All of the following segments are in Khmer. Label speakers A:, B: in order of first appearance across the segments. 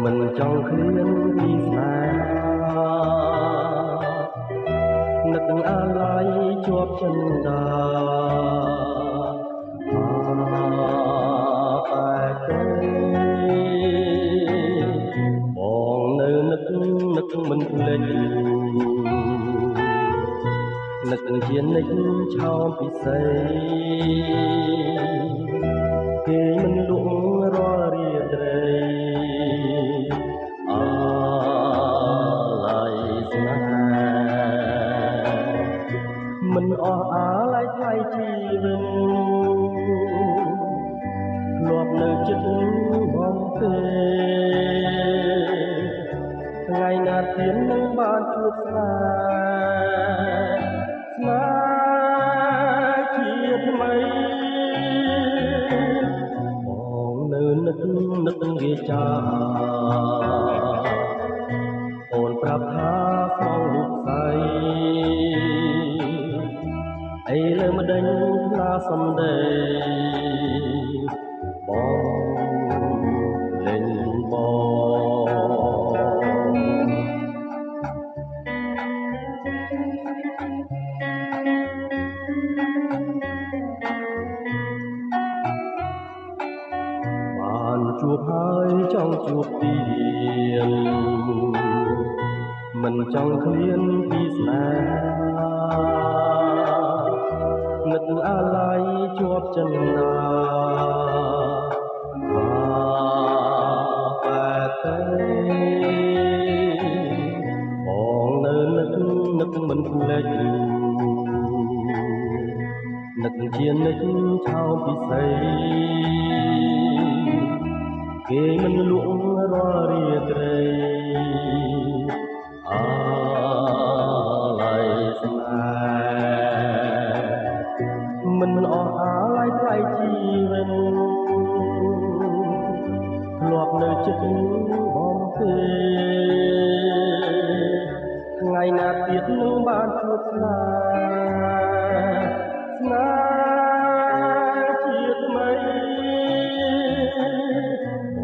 A: មិនចង់ឃ្លានពីស្នេហានឹកអាឡ័យជាប់ចិន្តាតែទេបងនៅនឹកមិនភ្លេចនឹកជានិចឆោមពិសេសគេមិនលក់រាល់រាត្រីអាឡ័យស្នេហ៍មិនអស់អាឡ័យថ្លៃជីវិតធ្លាប់នៅចិត្តបងទេថ្ងៃណាទៀតនឹងបានជួបស្នេហ៍ជាថ្មីបងនៅនឹកវាចាអូនប្រាប់ថាស្រងរូបស្អីអីលើម្ដេចផ្លាសំដីបងលេងបានជួបហើយចង់ជួបទៀតមិនចង់ឃ្លានពីស្នេហានឹកអាឡ័យជាប់ចិន្តាតែទេបងនៅនឹកមិនភ្លេចនឹកជានិចឆោមពិសេសគេមិនលក់រាល់រាត្រីអាឡ័យស្នេហ៍មិនអស់អាឡ័យថ្លៃជីវិតធ្លាប់នៅចិត្តបងទេថ្ងៃណាទៀតនឹងបានជួបស្នេហ៍ជាថ្មី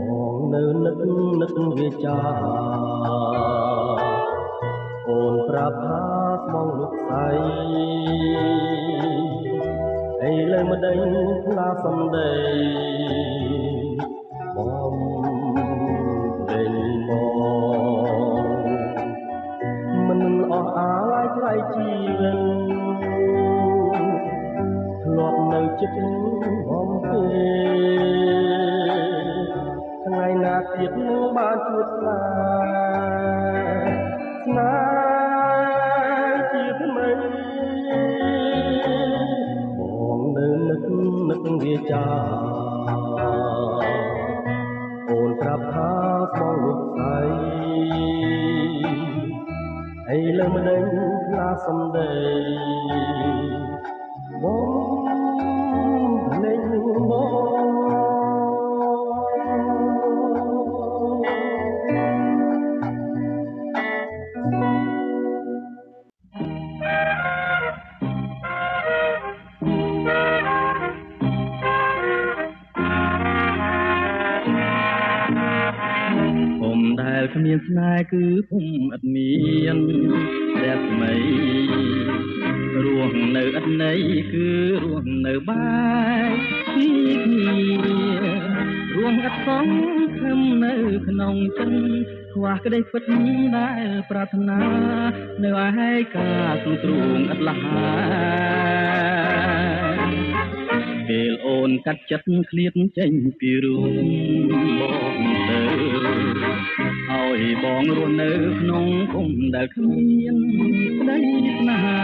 A: បងនៅនឹកវាចាអូនប្រាប់ថាស្មងលោកស្អីអីលើម្ដេចផ្លាសំដីបងលេងបងមិនអស់អាឡ័យថ្លៃជីវិតធ្លាប់នៅចិត្តបងទេថ្ងៃណាទៀតនឹងបានជួបស្នេហ៍ជាថ្មីបងនៅនឹកវាចាអូនប្រាប់ថាស្មងលោកស្អីអីលើម្ដេចផ្លាសំដីបងលេងបងគ្មានស្នេហ៍គឺខ្ញុំអត់មានតែថ្មីរស់នៅអត់ន័យគឺរស់នៅបាយពីគ្នារស់អត់សងខំនៅក្នុងចិត្តខ្វះក្តីពិតដែលប្រាថ្នានៅឯកាទ្រូងអត់លះពេលអូនកាត់ចិត្តឃ្លាតចេញពីរូបបងទៅឲ្យបងរស់នៅក្នុងគុំដែលគ្មានក្តីស្នេហា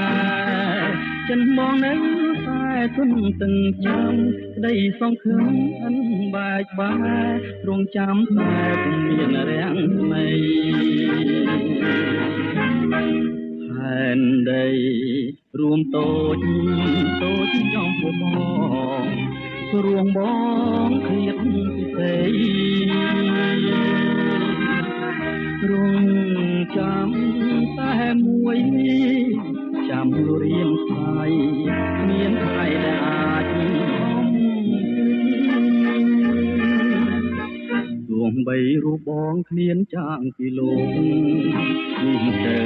A: ចិនបងនៅតែទុនទឹងចាំក្តីសង្ឃឹមអិនបែកបាក់រងចាំតែពុំមានរាំងថ្មីែនដីរួមតូចចំពោះបងរួងបងឃ្លាតពិសេសរងចាំតែមួយចាំរៀងស្័យមានថ្ងៃដែលអាច បីរូបបងឃ្លានចាងពីលោកនេះទៅ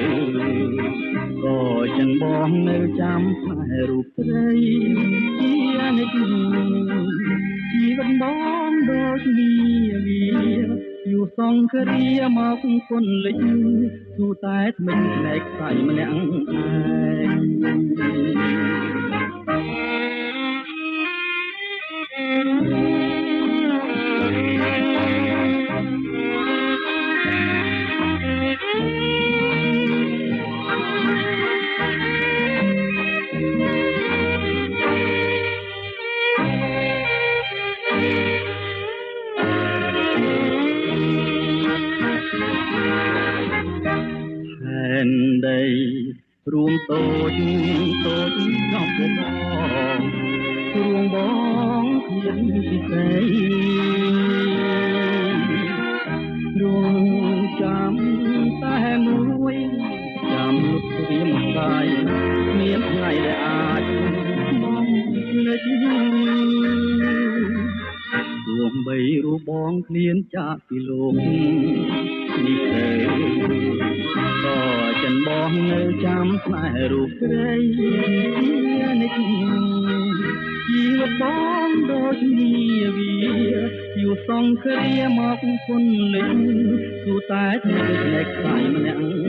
A: ក៏ចិនបងនៅចាំផ្លែរូបស្រីជានិច្ចជីវិតបងដូចវាอยู่សង្គ្រាមកគុណលិចទូតែថ្មិញភ្នែកខ្សែម្នាក់ដីរួមតូចតូចចំពោះបងរួងបងគ្មានពិសេសរួងចាំតែមួយចាំលុតរៀមកាយមានថ្ងៃដែលអាចមកលេចរួមបីរូបបងឃ្លានចាកពីលោកនេះទៅក៏ចិនបងនៅចាំស្នេហ៍រូបស្រីនិច្ចជីវិតបងដូចវាอยู่សង្គ្រាមកគុណលិចទូតែថ្នាក់ខ្សែម្នាក់